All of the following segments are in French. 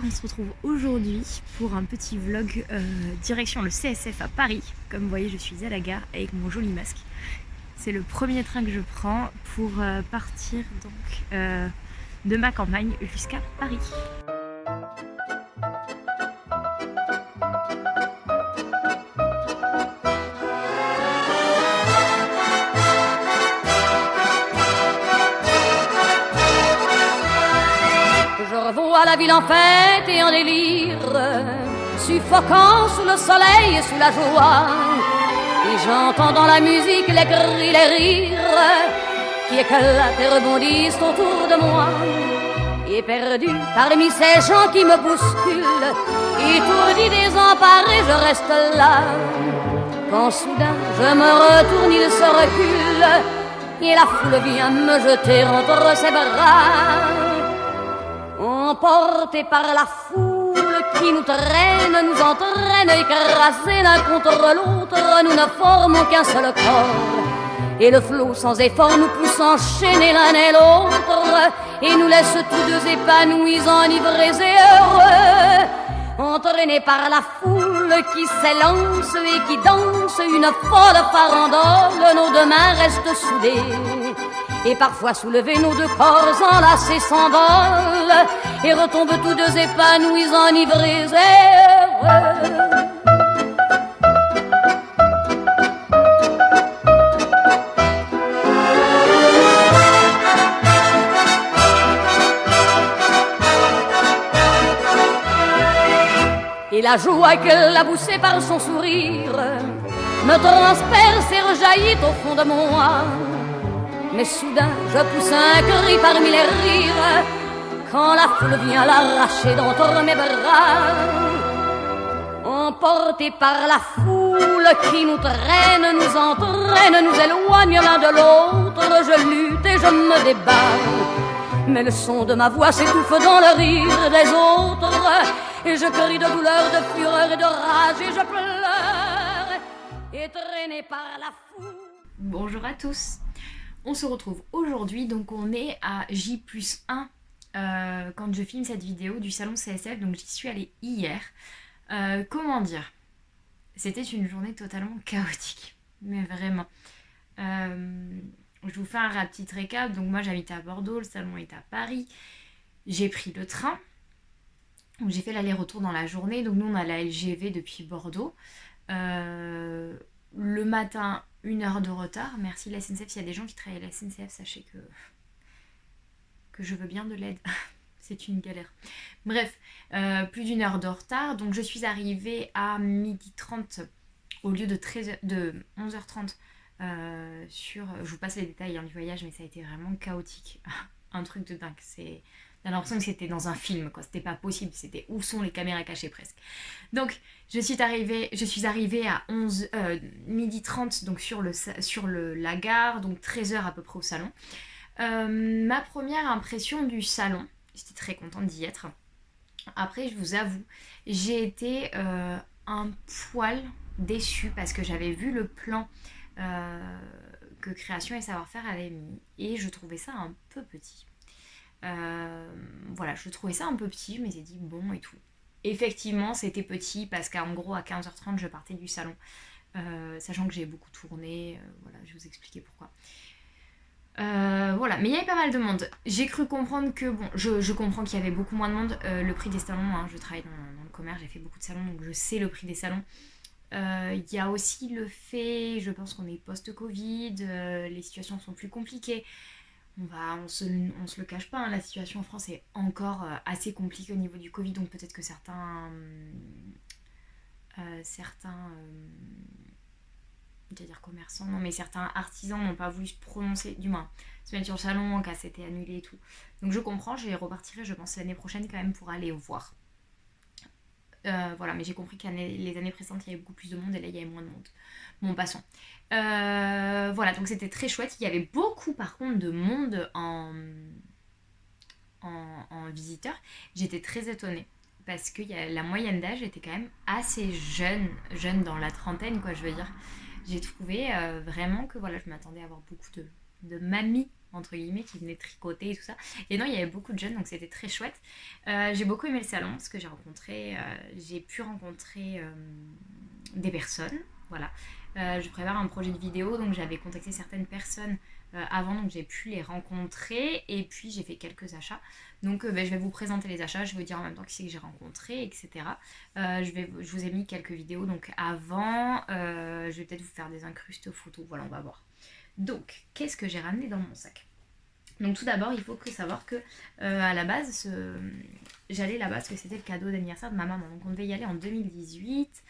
On se retrouve aujourd'hui pour un petit vlog direction le CSF à Paris. Comme vous voyez, je suis à la gare avec mon joli masque. C'est le premier train que je prends pour partir donc de ma campagne jusqu'à Paris. Je revois la ville en fête et en délire, suffocant sous le soleil et sous la joie. Et j'entends dans la musique les cris, les rires qui éclatent et rebondissent autour de moi. Et perdu parmi ces gens qui me bousculent, étourdi, désemparé, je reste là. Quand soudain je me retourne, il se recule et la foule vient me jeter entre ses bras. Emportés par la foule qui nous traîne, nous entraîne, écrasés l'un contre l'autre, nous ne formons qu'un seul corps. Et le flot sans effort nous pousse enchaîner l'un et l'autre, et nous laisse tous deux épanouis, enivrés et heureux. Entraînés par la foule qui s'élance et qui danse une folle farandole, nos deux mains restent soudées. Et parfois soulevés, nos deux corps enlacés s'envolent et retombent tous deux épanouis, enivrés et heureux. Et la joie qu'elle a poussée par son sourire me transperce et rejaillit au fond de moi. Mais soudain je pousse un cri parmi les rires quand la foule vient l'arracher d'entre mes bras. Emportés par la foule qui nous traîne, nous entraîne, nous éloigne l'un de l'autre, je lutte et je me débat. Mais le son de ma voix s'étouffe dans le rire des autres, et je crie de douleur, de fureur et de rage, et je pleure, et traîné par la foule. Bonjour à tous. On se retrouve aujourd'hui, donc on est à J+1 quand je filme cette vidéo du salon CSF, donc j'y suis allée hier. Comment dire, c'était une journée totalement chaotique, mais vraiment. Je vous fais un petit récap. Donc moi j'habite à Bordeaux, le salon est à Paris. J'ai pris le train, donc j'ai fait l'aller-retour dans la journée. Donc nous on a la LGV depuis Bordeaux. Le matin, 1 heure de retard. Merci la SNCF, s'il y a des gens qui travaillent à la SNCF, sachez que je veux bien de l'aide. C'est une galère. Bref, plus d'1 heure de retard. Donc je suis arrivée à 12h30 au lieu de 11h30 je vous passe les détails du voyage, mais ça a été vraiment chaotique. Un truc de dingue. J'ai l'impression que c'était dans un film, quoi. C'était pas possible. C'était où sont les caméras cachées presque. Donc je suis arrivée à 12h30 donc sur la gare, donc 13h à peu près au salon. Ma première impression du salon, j'étais très contente d'y être. Après, je vous avoue, j'ai été un poil déçue parce que j'avais vu le plan que Création et Savoir-faire avait mis et je trouvais ça un peu petit. Voilà, je trouvais ça un peu petit, je m'étais dit bon et tout. Effectivement, c'était petit parce qu'en gros, à 15h30, je partais du salon. Sachant que j'ai beaucoup tourné, voilà, je vais vous expliquer pourquoi. Voilà, mais il y avait pas mal de monde. J'ai cru comprendre que, bon, je comprends qu'il y avait beaucoup moins de monde. Le prix des salons, hein, je travaille dans le commerce, j'ai fait beaucoup de salons, donc je sais le prix des salons. Il y a aussi le fait, je pense qu'on est post-Covid, les situations sont plus compliquées. On se le cache pas, hein, la situation en France est encore assez compliquée au niveau du Covid, donc peut-être que certains commerçants, non mais certains artisans n'ont pas voulu se prononcer, du moins se mettre sur le salon, car c'était annulé et tout. Donc je comprends, je repartirai je pense l'année prochaine quand même pour aller voir. Voilà, mais j'ai compris que les années précédentes il y avait beaucoup plus de monde et là il y avait moins de monde. Bon, passons. Voilà, donc c'était très chouette. Il y avait beaucoup par contre de monde en visiteur. J'étais très étonnée parce que la moyenne d'âge était quand même assez jeune dans la trentaine, quoi, je veux dire. J'ai trouvé vraiment que voilà, je m'attendais à avoir beaucoup de mamies entre guillemets, qui venaient tricoter et tout ça. Et non, il y avait beaucoup de jeunes, donc c'était très chouette. J'ai beaucoup aimé le salon parce que j'ai pu rencontrer des personnes, voilà. Je prépare un projet de vidéo, donc j'avais contacté certaines personnes avant, donc j'ai pu les rencontrer, et puis j'ai fait quelques achats. Donc je vais vous présenter les achats, je vais vous dire en même temps qui c'est que j'ai rencontré, etc. Je vous ai mis quelques vidéos donc avant, je vais peut-être vous faire des incrustes photos, voilà, on va voir. Donc, qu'est-ce que j'ai ramené dans mon sac? Donc tout d'abord, il faut savoir que à la base, j'allais là-bas parce que c'était le cadeau d'anniversaire de ma maman. Donc on devait y aller en 2018,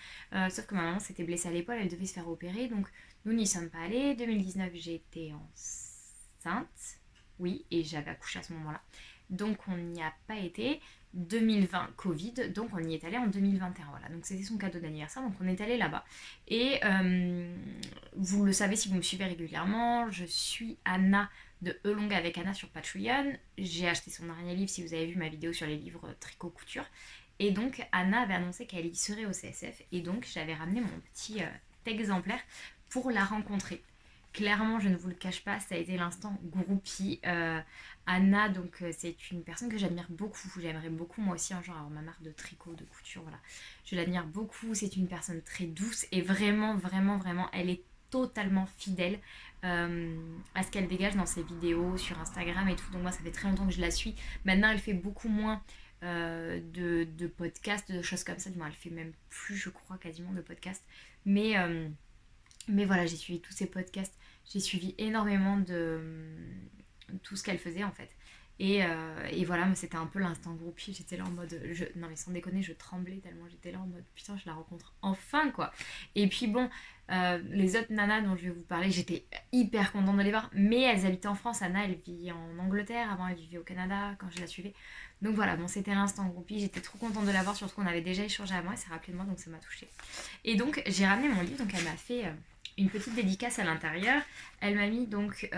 sauf que ma maman s'était blessée à l'épaule, elle devait se faire opérer. Donc nous n'y sommes pas allés. 2019, j'étais enceinte, oui, et j'avais accouché à ce moment-là. Donc on n'y a pas été. 2020, Covid, donc on y est allé en 2021. Voilà, donc c'était son cadeau d'anniversaire, donc on est allé là-bas. Et vous le savez si vous me suivez régulièrement, je suis Anna de Elong avec Anna sur Patreon. J'ai acheté son dernier livre si vous avez vu ma vidéo sur les livres tricot couture. Et donc Anna avait annoncé qu'elle y serait au CSF. Et donc j'avais ramené mon petit exemplaire pour la rencontrer. Clairement, je ne vous le cache pas, ça a été l'instant groupie. Anna, donc c'est une personne que j'admire beaucoup. J'aimerais beaucoup moi aussi un jour avoir ma marque de tricot, de couture, voilà. Je l'admire beaucoup, c'est une personne très douce et vraiment, vraiment, vraiment, elle est totalement fidèle à ce qu'elle dégage dans ses vidéos sur Instagram et tout. Donc moi, ça fait très longtemps que je la suis. Maintenant, elle fait beaucoup moins de podcasts, de choses comme ça. Du moins, elle fait même plus, je crois, quasiment de podcasts. Mais voilà, j'ai suivi tous ses podcasts. J'ai suivi énormément de tout ce qu'elle faisait en fait. Et voilà, mais c'était un peu l'instant groupie. J'étais là en mode. Non, mais sans déconner, je tremblais tellement. J'étais là en mode putain, je la rencontre enfin quoi. Et puis bon, les autres nanas dont je vais vous parler, j'étais hyper contente de les voir. Mais elles habitaient en France. Anna, elle vit en Angleterre. Avant, elle vivait au Canada quand je la suivais. Donc voilà, bon, c'était l'instant groupie. J'étais trop contente de la voir. Surtout qu'on avait déjà échangé avant. Elle s'est rappelée de moi, donc ça m'a touchée. Et donc, j'ai ramené mon livre. Donc, elle m'a fait. Une petite dédicace à l'intérieur. Elle m'a mis donc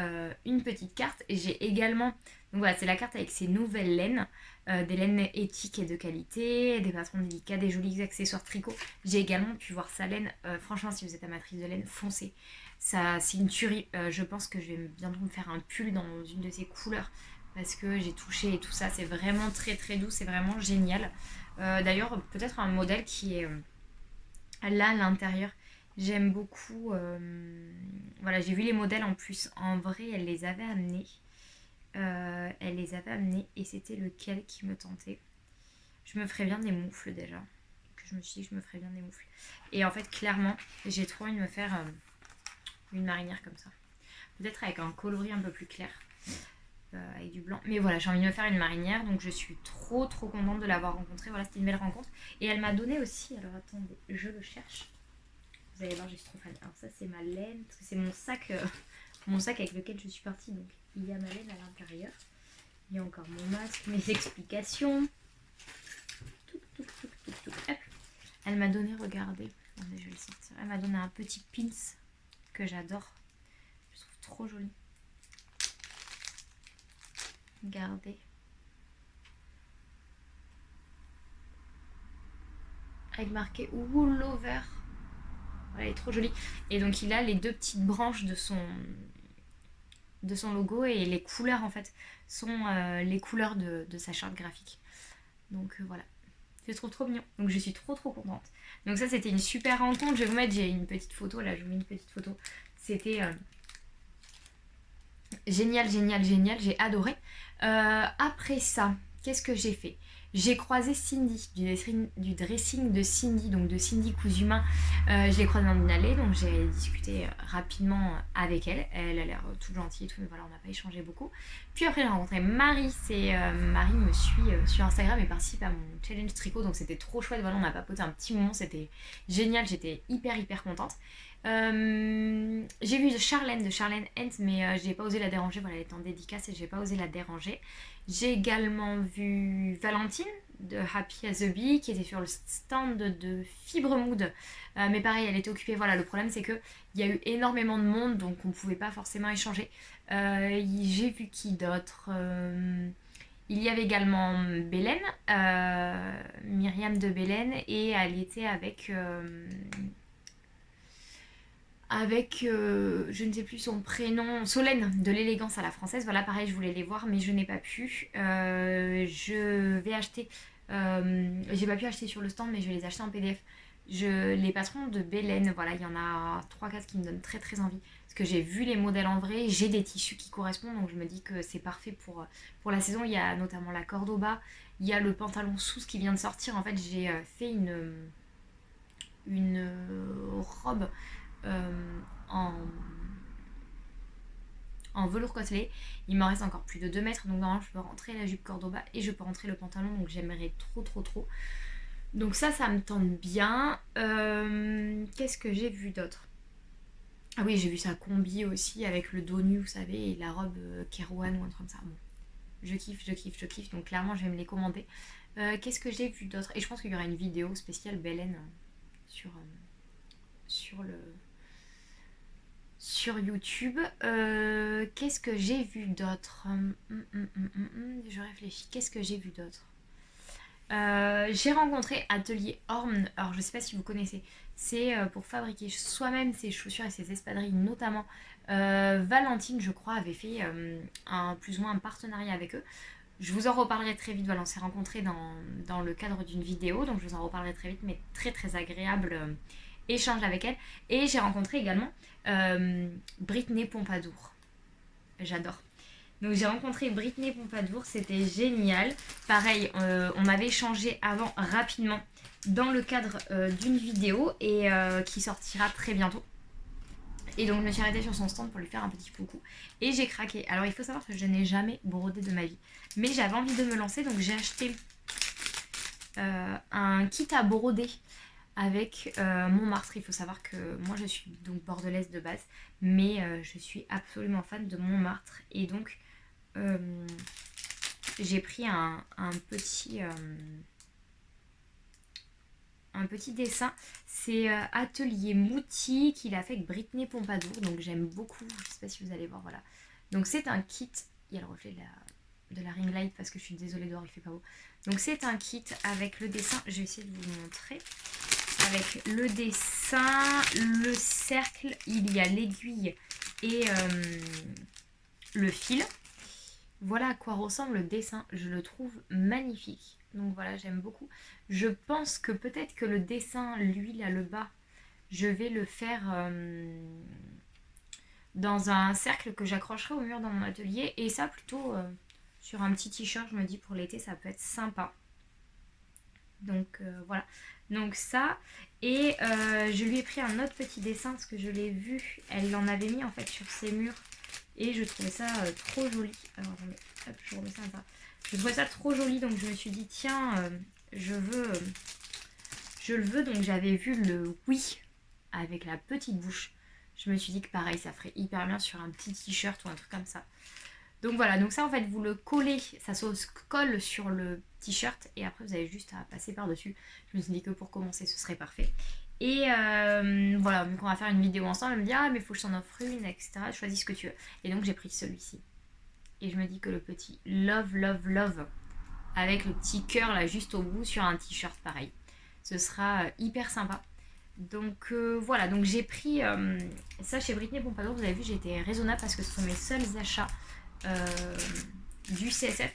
une petite carte et j'ai également, donc voilà, c'est la carte avec ses nouvelles laines, des laines éthiques et de qualité, des patrons délicats, des jolis accessoires tricot. J'ai également pu voir sa laine. Franchement, si vous êtes amatrice de laine, foncez. Ça, c'est une tuerie. Je pense que je vais bientôt me faire un pull dans une de ses couleurs parce que j'ai touché et tout ça. C'est vraiment très très doux, c'est vraiment génial. D'ailleurs, peut-être un modèle qui est là à l'intérieur. J'aime beaucoup. Voilà, j'ai vu les modèles en plus. En vrai, elle les avait amenés. Et c'était lequel qui me tentait. Je me ferais bien des moufles déjà. Donc, je me suis dit que je me ferais bien des moufles. Et en fait, clairement, j'ai trop envie de me faire une marinière comme ça. Peut-être avec un coloris un peu plus clair. Avec du blanc. Mais voilà, j'ai envie de me faire une marinière. Donc, je suis trop trop contente de l'avoir rencontrée. Voilà, c'était une belle rencontre. Et elle m'a donné aussi. Alors, attendez, je le cherche. Vous allez voir, je suis trop fan. Alors ça, c'est ma laine, parce que c'est mon sac avec lequel je suis partie. Donc, il y a ma laine à l'intérieur. Il y a encore mon masque, mes explications. Hop. Elle m'a donné, regardez. Attendez, je vais le sortir. Elle m'a donné un petit pins que j'adore. Je trouve trop joli. Regardez. Avec marqué Wool Over. Voilà, elle est trop jolie. Et donc il a les deux petites branches de son logo et les couleurs en fait sont les couleurs de sa charte graphique. Donc voilà. C'est trop trop mignon. Donc je suis trop trop contente. Donc ça c'était une super rencontre. Je vais vous mettre, j'ai une petite photo là, je vous mets une petite photo. C'était génial, génial, génial. J'ai adoré. Après ça, qu'est-ce que j'ai fait? J'ai croisé Cindy du dressing de Cindy, donc de Cindy Cousumain. Je l'ai croisée dans une allée, donc j'ai discuté rapidement avec elle. Elle a l'air toute gentille et tout, mais voilà, on n'a pas échangé beaucoup. Puis après, j'ai rencontré Marie. Marie me suit sur Instagram et participe à mon challenge tricot, donc c'était trop chouette. Voilà, on a papoté un petit moment, c'était génial. J'étais hyper hyper contente. J'ai vu de Charlène Hens, mais j'ai pas osé la déranger. Voilà, elle est en dédicace et j'ai pas osé la déranger. J'ai également vu Valentine de Happy as a Bee qui était sur le stand de Fibre Mood. Mais pareil, elle était occupée. Voilà, le problème c'est qu'il y a eu énormément de monde donc on pouvait pas forcément échanger. J'ai vu qui d'autre il y avait également Bélène, Myriam de Bélène, et elle était avec. avec, je ne sais plus son prénom, Solène de l'élégance à la française. Voilà, pareil, je voulais les voir, mais je n'ai pas pu. Je vais acheter, j'ai pas pu acheter sur le stand, mais je vais les acheter en PDF. Les patrons de Belen, voilà, il y en a 3-4 qui me donnent très très envie. Parce que j'ai vu les modèles en vrai, j'ai des tissus qui correspondent, donc je me dis que c'est parfait pour la saison. Il y a notamment la corde au bas, il y a le pantalon sous qui vient de sortir. En fait, j'ai fait une robe en velours côtelé. Il m'en reste encore plus de 2 mètres, donc normalement je peux rentrer la jupe corde au bas et je peux rentrer le pantalon, donc j'aimerais trop. Donc ça me tente bien. Qu'est-ce que j'ai vu d'autre? Ah oui, j'ai vu sa combi aussi avec le dos nu, vous savez, et la robe Kerouan ou un truc comme ça. Bon, je kiffe, donc clairement je vais me les commander. Qu'est-ce que j'ai vu d'autre? Et je pense qu'il y aura une vidéo spéciale Belen sur YouTube. Qu'est-ce que j'ai vu d'autre? Je réfléchis. Qu'est-ce que j'ai vu d'autre? J'ai rencontré Atelier Orme. Alors je sais pas si vous connaissez. C'est pour fabriquer soi-même ses chaussures et ses espadrilles notamment. Valentine, je crois, avait fait plus ou moins un partenariat avec eux. Je vous en reparlerai très vite. Voilà, on s'est rencontrés dans le cadre d'une vidéo, donc je vous en reparlerai très vite, mais très agréable échange avec elle. Et j'ai rencontré également Britney Pompadour. J'adore. Donc j'ai rencontré Britney Pompadour, c'était génial. Pareil, on avait échangé avant rapidement dans le cadre d'une vidéo et qui sortira très bientôt. Et donc je me suis arrêtée sur son stand pour lui faire un petit coucou. Et j'ai craqué. Alors il faut savoir que je n'ai jamais brodé de ma vie. Mais j'avais envie de me lancer, donc j'ai acheté un kit à broder avec Montmartre. Il faut savoir que moi je suis donc bordelaise de base, mais je suis absolument fan de Montmartre. Et donc j'ai pris un petit dessin. C'est Atelier Mouti qu'il a fait avec Britney Pompadour. Donc j'aime beaucoup. Je sais pas si vous allez voir. Voilà. Donc c'est un kit. Il y a le reflet de la ring light parce que je suis désolée dehors, il fait pas beau. Donc c'est un kit avec le dessin. Je vais essayer de vous montrer. Avec le dessin, le cercle, il y a l'aiguille et le fil. Voilà à quoi ressemble le dessin. Je le trouve magnifique. Donc voilà, j'aime beaucoup. Je pense que peut-être que le dessin, lui, là, le bas, je vais le faire dans un cercle que j'accrocherai au mur dans mon atelier. Et ça, plutôt sur un petit t-shirt, je me dis pour l'été, ça peut être sympa. Donc voilà. Donc ça. Et je lui ai pris un autre petit dessin parce que je l'ai vu. Elle l'en avait mis en fait sur ses murs. Et je trouvais ça trop joli. Alors attendez, hop, je remets ça là. Je trouvais ça trop joli, donc je me suis dit tiens, je le veux. Donc j'avais vu le oui avec la petite bouche. Je me suis dit que pareil, ça ferait hyper bien sur un petit t-shirt ou un truc comme ça. Donc voilà, donc ça en fait vous le collez, ça se colle sur le t-shirt et après vous avez juste à passer par-dessus. Je me suis dit que pour commencer ce serait parfait. Et voilà, donc on va faire une vidéo ensemble. Elle me dit ah mais faut que je t'en offre une, etc. Choisis ce que tu veux. Et donc j'ai pris celui-ci. Et je me dis que le petit love avec le petit cœur là juste au bout sur un t-shirt pareil, ce sera hyper sympa. Donc voilà, donc j'ai pris ça chez Britney Pompadour. Vous avez vu, j'ai été raisonnable parce que ce sont mes seuls achats du CSF.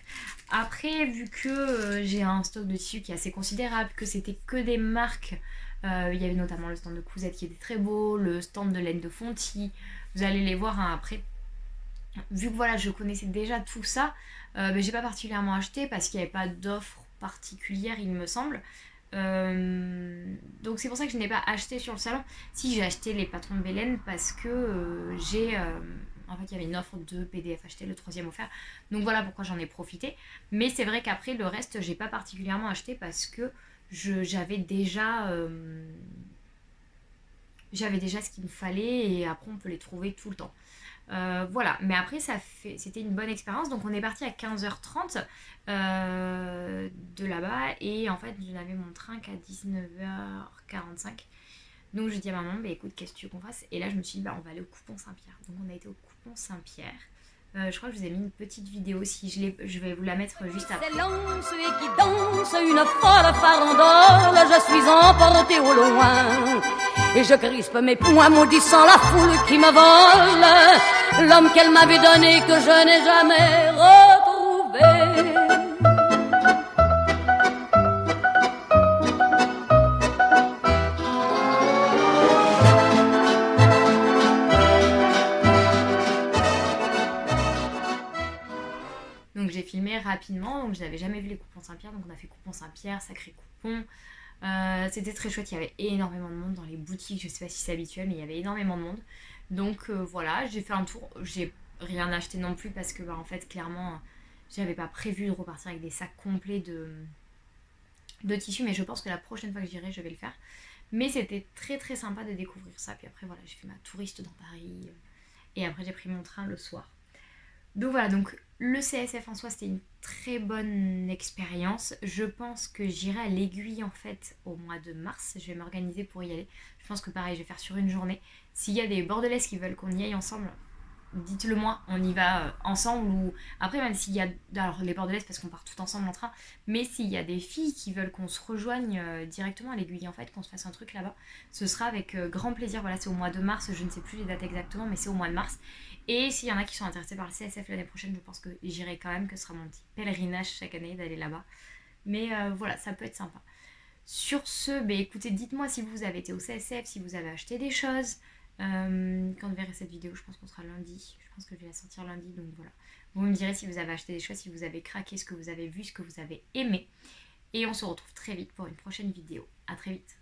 Après, vu que j'ai un stock de tissus qui est assez considérable, que c'était que des marques, il y avait notamment le stand de Cousette qui était très beau, le stand de laine de Fonty, vous allez les voir hein, après. Vu que voilà, je connaissais déjà tout ça, j'ai pas particulièrement acheté parce qu'il n'y avait pas d'offre particulière, il me semble. Donc c'est pour ça que je n'ai pas acheté sur le salon. Si, j'ai acheté les patrons de Belen parce que en fait il y avait une offre de PDF acheté, le 3e offert. Donc voilà pourquoi j'en ai profité. Mais c'est vrai qu'après le reste j'ai pas particulièrement acheté parce que j'avais déjà ce qu'il me fallait et après on peut les trouver tout le temps. Voilà, mais après c'était une bonne expérience. Donc on est parti à 15h30 de là-bas et en fait je n'avais mon train qu'à 19h45. Donc je dis à maman bah écoute qu'est-ce que tu veux qu'on fasse? Et là je me suis dit bah on va aller au Coupon Saint-Pierre. Donc on a été au Coupon Saint-Pierre. Je crois que je vous ai mis une petite vidéo aussi, je vais vous la mettre juste après. S'élance et qui danse une folle farandole, je suis emportée au loin. Et je crispe mes poings maudissant la foule qui me vole l'homme qu'elle m'avait donné que je n'ai jamais retrouvé. Donc j'ai filmé rapidement, donc je n'avais jamais vu les coupons Saint-Pierre, donc on a fait coupon Saint-Pierre, sacré coupon. C'était très chouette, il y avait énormément de monde dans les boutiques, je sais pas si c'est habituel, mais il y avait énormément de monde. Donc voilà, j'ai fait un tour, j'ai rien acheté non plus parce que en fait clairement j'avais pas prévu de repartir avec des sacs complets de tissu, mais je pense que la prochaine fois que j'irai je vais le faire. Mais c'était très très sympa de découvrir ça, puis après voilà, j'ai fait ma touriste dans Paris, et après j'ai pris mon train le soir. Donc voilà, donc le CSF en soi c'était une très bonne expérience. Je pense que j'irai à l'Aiguille en fait au mois de mars. Je vais m'organiser pour y aller. Je pense que pareil, je vais faire sur une journée. S'il y a des bordelaises qui veulent qu'on y aille ensemble, dites-le moi, on y va ensemble. Ou après même s'il y a, alors les bordelaises parce qu'on part tout ensemble en train, mais s'il y a des filles qui veulent qu'on se rejoigne directement à l'Aiguille en fait, qu'on se fasse un truc là-bas, ce sera avec grand plaisir. Voilà, c'est au mois de mars, je ne sais plus les dates exactement, mais c'est au mois de mars. Et s'il y en a qui sont intéressés par le CSF l'année prochaine, je pense que j'irai quand même, que ce sera mon petit pèlerinage chaque année d'aller là-bas. Mais voilà, ça peut être sympa. Sur ce, écoutez, dites-moi si vous avez été au CSF, si vous avez acheté des choses. Quand vous verrez cette vidéo, je pense qu'on sera lundi. Je pense que je vais la sortir lundi, donc voilà. Vous me direz si vous avez acheté des choses, si vous avez craqué, ce que vous avez vu, ce que vous avez aimé. Et on se retrouve très vite pour une prochaine vidéo. À très vite.